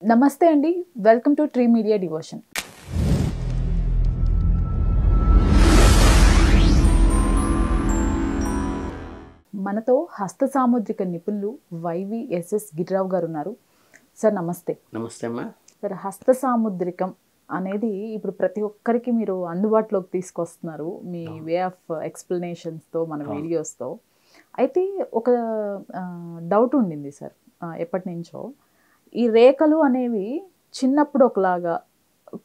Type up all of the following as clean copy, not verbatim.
నమస్తే అండి, welcome to tree media devotion. మనతో హస్త సాముద్రిక నిపుణులు వైవిఎస్ఎస్ గిరిరావు గారు ఉన్నారు. సార్ నమస్తే. నమస్తే అమ్మా. సార్, హస్త సాముద్రికం అనేది ఇప్పుడు ప్రతి ఒక్కరికి మీరు అందుబాటులోకి తీసుకొస్తున్నారు మీ వే ఆఫ్ ఎక్స్ప్లెనేషన్స్తో, మన వీడియోస్తో. అయితే ఒక డౌట్ ఉండింది సార్ ఎప్పటి నుంచో. ఈ రేఖలు అనేవి చిన్నప్పుడు ఒకలాగా,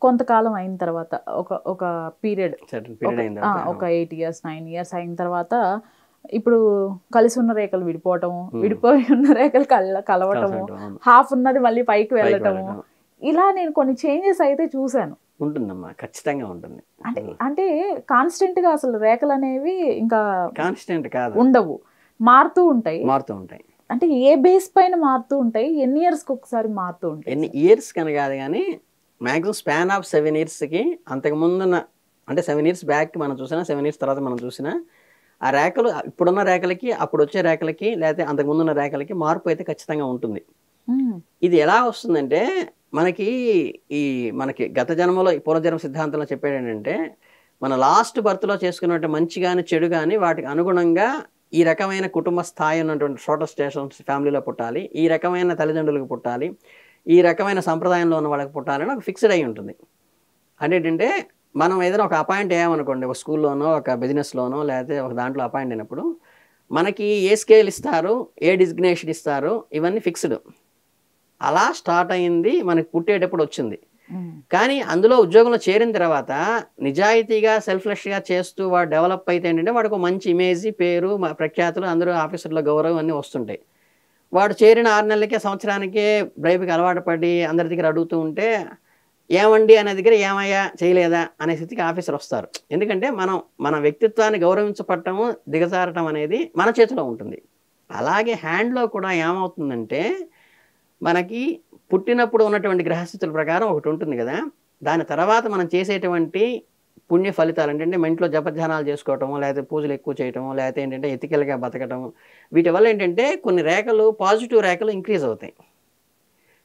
కొంతకాలం అయిన తర్వాత ఒక పీరియడ్ ఒక 8 years 9 years అయిన తర్వాత ఇప్పుడు కలిసి ఉన్న రేఖలు విడిపోవటము, విడిపోయి ఉన్న రేఖలు కలవటము, హాఫ్ ఉన్నది మళ్ళీ పైకి వెళ్ళటము, ఇలా నేను కొన్ని చేంజెస్ అయితే చూశాను. ఉంటుందమ్మా, ఖచ్చితంగా ఉంటుంది. అంటే కాన్స్టెంట్ గా అసలు రేఖలు అనేవి ఇంకా కాన్స్టెంట్ కాదు, ఉండవు, మారుతూ ఉంటాయి. అంటే ఏ బేస్ పైన మారుతూ ఉంటాయి? ఎన్ని ఇయర్స్కి ఒకసారి మారుతూ ఉంటాయి? ఎన్ని ఇయర్స్ కని కాదు కానీ మ్యాక్సిమం స్పాన్ ఆఫ్ 7 yearsకి అంతకు ముందున్న, అంటే 7 years బ్యాక్ మనం చూసినా 7 years తర్వాత మనం చూసినా ఆ రేఖలు ఇప్పుడున్న రేఖలకి అప్పుడు వచ్చే రేఖలకి లేకపోతే అంతకు ముందున్న రేఖలకి మార్పు అయితే ఖచ్చితంగా ఉంటుంది. ఇది ఎలా వస్తుందంటే మనకి గత జన్మలో పూర్వజన్మ సిద్ధాంతంలో చెప్పేది ఏంటంటే, మన లాస్ట్ బర్త్లో చేసుకున్నట్టు మంచి కానీ చెడు కానీ వాటికి అనుగుణంగా ఈ రకమైన కుటుంబ స్థాయి ఉన్నటువంటి షార్టర్ స్టేషన్స్ ఫ్యామిలీలో పుట్టాలి, ఈ రకమైన తల్లిదండ్రులకు పుట్టాలి, ఈ రకమైన సంప్రదాయంలో ఉన్న వాళ్ళకి పుట్టాలని ఒక ఫిక్స్డ్ అయి ఉంటుంది. అంటే ఏంటంటే, మనం ఏదైనా ఒక అపాయింట్ అయ్యామనుకోండి, ఒక స్కూల్లోనో ఒక బిజినెస్లోనో లేకపోతే ఒక దాంట్లో అపాయింట్ అయినప్పుడు మనకి ఏ స్కేల్ ఇస్తారు, ఏ డిజిగ్నేషన్ ఇస్తారు, ఇవన్నీ ఫిక్స్డ్. అలా స్టార్ట్ అయింది, మనకి పుట్టేటప్పుడు వచ్చింది. కానీ అందులో ఉద్యోగంలో చేరిన తర్వాత నిజాయితీగా సెల్ఫ్లెస్గా చేస్తూ వాడు డెవలప్ అయితే ఏంటంటే వాడికి ఒక మంచి ఇమేజ్, పేరు, ప్రఖ్యాతులు, అందరూ ఆఫీసర్లో గౌరవం అన్నీ వస్తుంటాయి. వాడు చేరిన 6 నెలలకే సంవత్సరానికే బ్రైబ్కి అలవాటు పడి అందరి దగ్గర అడుగుతూ ఉంటే ఏమండి అనే దగ్గర ఏమయ్యా చేయలేదా అనే స్థితికి ఆఫీసర్ వస్తారు. ఎందుకంటే మన వ్యక్తిత్వాన్ని గౌరవించపడటము, దిగజారటం అనేది మన చేతిలో ఉంటుంది. అలాగే హ్యాండ్లో కూడా ఏమవుతుందంటే, మనకి పుట్టినప్పుడు ఉన్నటువంటి గ్రహస్థితుల ప్రకారం ఒకటి ఉంటుంది కదా, దాని తర్వాత మనం చేసేటువంటి పుణ్య ఫలితాలు ఏంటంటే ఇంట్లో జపధ్యానాలు చేసుకోవటము, లేకపోతే పూజలు ఎక్కువ చేయటము, లేకపోతే ఏంటంటే ఎథికల్గా బతకటము, వీటి వల్ల ఏంటంటే కొన్ని రేఖలు, పాజిటివ్ రేఖలు ఇంక్రీజ్ అవుతాయి.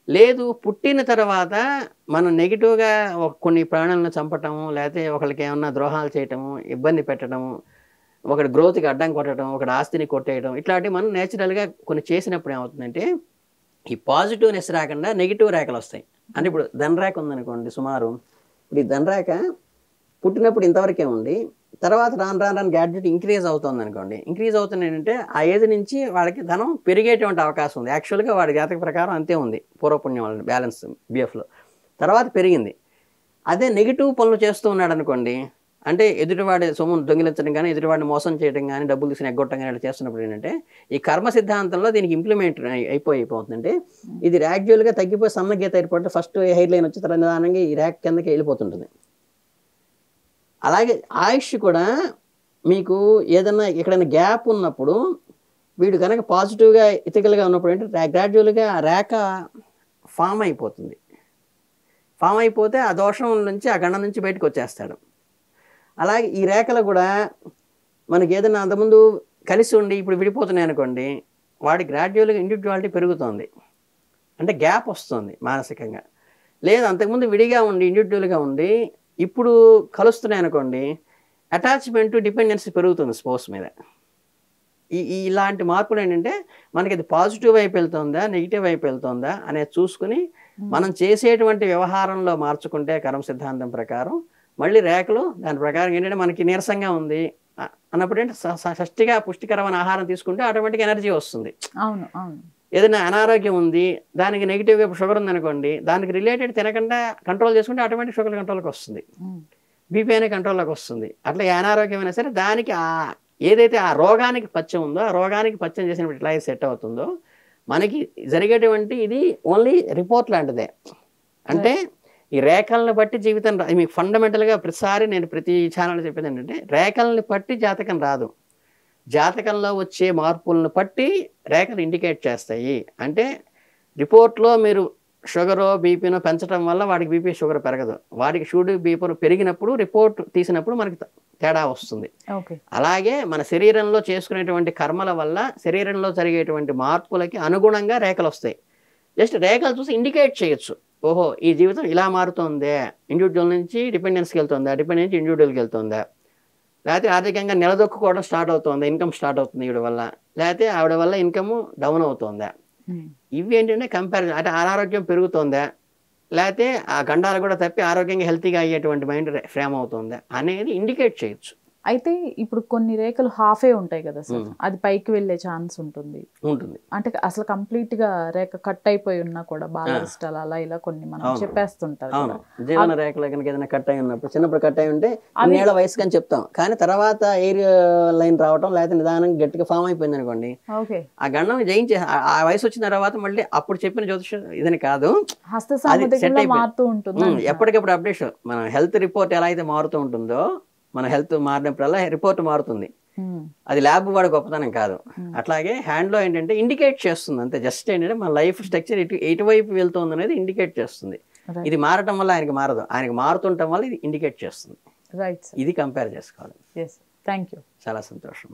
లేదు పుట్టిన తర్వాత మనం నెగిటివ్గా కొన్ని ప్రాణులను చంపటము, లేకపోతే ఒకరికి ఏమన్నా ద్రోహాలు చేయటము, ఇబ్బంది పెట్టడము, ఒకటి గ్రోత్కి అడ్డం కొట్టడం, ఒకటి ఆస్తిని కొట్టేయడం, ఇట్లాంటివి మనం నేచురల్గా కొన్ని చేసినప్పుడు ఏమవుతుందంటే ఈ పాజిటివ్నెస్ రాకుండా నెగిటివ్ రేఖలు వస్తాయి. అంటే ఇప్పుడు ధనరేఖ ఉందనుకోండి, సుమారు ఇప్పుడు ఈ ధనరేఖ పుట్టినప్పుడు ఇంతవరకే ఉండి తర్వాత రాను గ్యాడ్జెట్ ఇంక్రీజ్ అవుతుంది అనుకోండి. ఇంక్రీజ్ అవుతుంది ఏంటంటే ఆ ఏజ్ నుంచి వాళ్ళకి ధనం పెరిగేటువంటి అవకాశం ఉంది. యాక్చువల్గా వాడి జాతక ప్రకారం అంతే ఉంది, పూర్వపుణ్యం వాళ్ళని బ్యాలెన్స్ బిఎఫ్లో తర్వాత పెరిగింది. అదే నెగిటివ్ పనులు చేస్తూ ఉన్నాడు అనుకోండి, అంటే ఎదుటివాడి సొమ్మును దొంగిలించడం కానీ, ఎదుటివాడిని మోసం చేయడం కానీ, డబ్బులు తీసుకుని ఎగ్గొట్టడం కానీ అట్లా చేస్తున్నప్పుడు ఏంటంటే ఈ కర్మ సిద్ధాంతంలో దీనికి ఇంప్లిమెంట్ అయిపోతుందంటే ఇది గ్రాడ్యువల్గా తగ్గిపోయి సన్నగీత ఏర్పడితే ఫస్ట్ హెయిర్ లైన్ వచ్చి తర్వాత నిదానంగా ఈ ర్యాక్ కిందకి వెళ్ళిపోతుంటుంది. అలాగే ఆయుష్ కూడా మీకు ఏదన్నా ఎక్కడైనా గ్యాప్ ఉన్నప్పుడు వీడు కనుక పాజిటివ్గా ఇథికల్గా ఉన్నప్పుడు ఏంటంటే గ్రాడ్యువల్గా ఆ రేఖ ఫామ్ అయిపోతుంది. ఫామ్ అయిపోతే ఆ దోషం నుంచి, ఆ గండం నుంచి బయటకు వచ్చేస్తాడు. అలాగే ఈ రేఖలు కూడా మనకి ఏదైనా అంతకుముందు కలిసి ఉండి ఇప్పుడు విడిపోతున్నాయి అనుకోండి, వాడి గ్రాడ్యువల్గా ఇండివిజువాలిటీ పెరుగుతుంది, అంటే గ్యాప్ వస్తుంది మానసికంగా. లేదు అంతకుముందు విడిగా ఉండి ఇండివిజువల్గా ఉండి ఇప్పుడు కలుస్తున్నాయి అనుకోండి, అటాచ్మెంట్, డిపెండెన్సీ పెరుగుతుంది స్పోర్ట్స్ మీద. ఇలాంటి మార్పులు ఏంటంటే మనకి అది పాజిటివ్ వైపు వెళ్తుందా, నెగిటివ్ వైపు వెళ్తుందా అనేది చూసుకుని మనం చేసేటువంటి వ్యవహారంలో మార్చుకుంటే కర్మ సిద్ధాంతం ప్రకారం మళ్ళీ రేఖలు దాని ప్రకారం ఏంటంటే మనకి నీరసంగా ఉంది అన్నప్పుడు ఏంటంటే షష్టిగా పుష్టికరమైన ఆహారం తీసుకుంటే ఆటోమేటిక్ ఎనర్జీ వస్తుంది. అవును అవును. ఏదైనా అనారోగ్యం ఉంది, దానికి నెగిటివ్గా షుగర్ ఉందనుకోండి, దానికి రిలేటెడ్ తినకుండా కంట్రోల్ చేసుకుంటే ఆటోమేటిక్ షుగర్ కంట్రోల్కి వస్తుంది, బీపీ అనే కంట్రోల్లోకి వస్తుంది. అట్లా ఏ అనారోగ్యం అయినా సరే దానికి ఏదైతే ఆ రోగానికి పచ్చం ఉందో, ఆ రోగానికి పచ్చం చేసినప్పుడు ఎట్లా సెట్ అవుతుందో మనకి జరిగేటువంటి ఇది ఓన్లీ రిపోర్ట్ లాంటిదే. అంటే ఈ రేఖలను బట్టి జీవితం మీకు ఫండమెంటల్గా ప్రతిసారి నేను ప్రతి ఛానల్ చెప్పేది ఏంటంటే రేఖల్ని బట్టి జాతకం రాదు, జాతకంలో వచ్చే మార్పులను బట్టి రేఖలు ఇండికేట్ చేస్తాయి. అంటే రిపోర్ట్లో మీరు షుగరో బీపీనో పెంచడం వల్ల వాడికి బీపీ షుగర్ పెరగదు, వాడికి షుగర్ బీపీ పెరిగినప్పుడు రిపోర్ట్ తీసినప్పుడు మనకి తేడా వస్తుంది. అలాగే మన శరీరంలో చేసుకునేటువంటి కర్మల వల్ల శరీరంలో జరిగేటువంటి మార్పులకి అనుగుణంగా రేఖలు వస్తాయి. జస్ట్ రేఖలు చూసి ఇండికేట్ చేయొచ్చు. ఓహో ఈ జీవితం ఇలా మారుతోందే, ఇండివిజువల్ నుంచి డిపెండెన్స్కి వెళ్తుందా, డిపెండెన్స్ నుంచి ఇండివిజువల్కి వెళ్తుందా, లేకపోతే ఆర్థికంగా నిలదొక్కుకోవడం స్టార్ట్ అవుతుందా, ఇన్కమ్ స్టార్ట్ అవుతుంది ఈవిడ వల్ల, లేకపోతే ఆవిడ వల్ల ఇన్కమ్ డౌన్ అవుతుందా. ఇవి ఏంటంటే కంపారిజన్, అంటే అనారోగ్యం పెరుగుతుందా, లేకపోతే ఆ గండాలు కూడా తప్పి ఆరోగ్యంగా హెల్తీగా అయ్యేటువంటి మైండ్ ఫ్రేమ్ అవుతుందా అనేది ఇండికేట్ చేయొచ్చు. అయితే ఇప్పుడు కొన్ని రేఖలు హాఫే ఉంటాయి కదా సార్, అది పైకి వెళ్ళే ఛాన్స్ ఉంటుంది. అంటే అసలు కంప్లీట్ గా రేఖ కట్ అయిపోయి ఉన్నా కూడా బాలరిస్టాలు అలా ఇలా కొన్ని మనం చెప్పేస్తుంటారు. అవును, జీవన రేఖలో కనుక ఏదైనా కట్ అయి ఉన్నప్పుడు, చిన్నప్పుడు కట్ అయి ఉంటే ఏళ్ళ వయసు అని చెప్తాం, కానీ తర్వాత ఎయిర్ లైన్ రావటం లేకపోతే నిదానంగా గట్టిగా ఫామ్ అయిపోయింది అనుకోండి, ఆ గండం జయించే ఆ వయసు వచ్చిన తర్వాత మళ్ళీ అప్పుడు చెప్పిన జ్యోతిషం ఇదని కాదు, హస్త సాముద్రికంలో మారుతూ ఉంటుంది. ఎప్పటికప్పుడు అప్డేషన్. మన హెల్త్ రిపోర్ట్ ఎలా అయితే మారుతూ ఉంటుందో, మన హెల్త్ మారినప్పుడల్లా రిపోర్ట్ మారుతుంది. అది ల్యాబ్ వాడు గొప్పతనం కాదు. అట్లాగే హ్యాండ్లో ఏంటంటే ఇండికేట్ చేస్తుంది అంతే. జస్ట్ ఏంటంటే మన లైఫ్ స్ట్రక్చర్ ఎటువైపు వెళ్తుంది అనేది ఇండికేట్ చేస్తుంది. ఇది మారటం వల్ల ఆయనకి మారదు, ఆయనకి మారుతుండటం వల్ల ఇది ఇండికేట్ చేస్తుంది. ఇది కంపేర్ చేసుకోవాలి. Thank you. చాలా సంతోషం.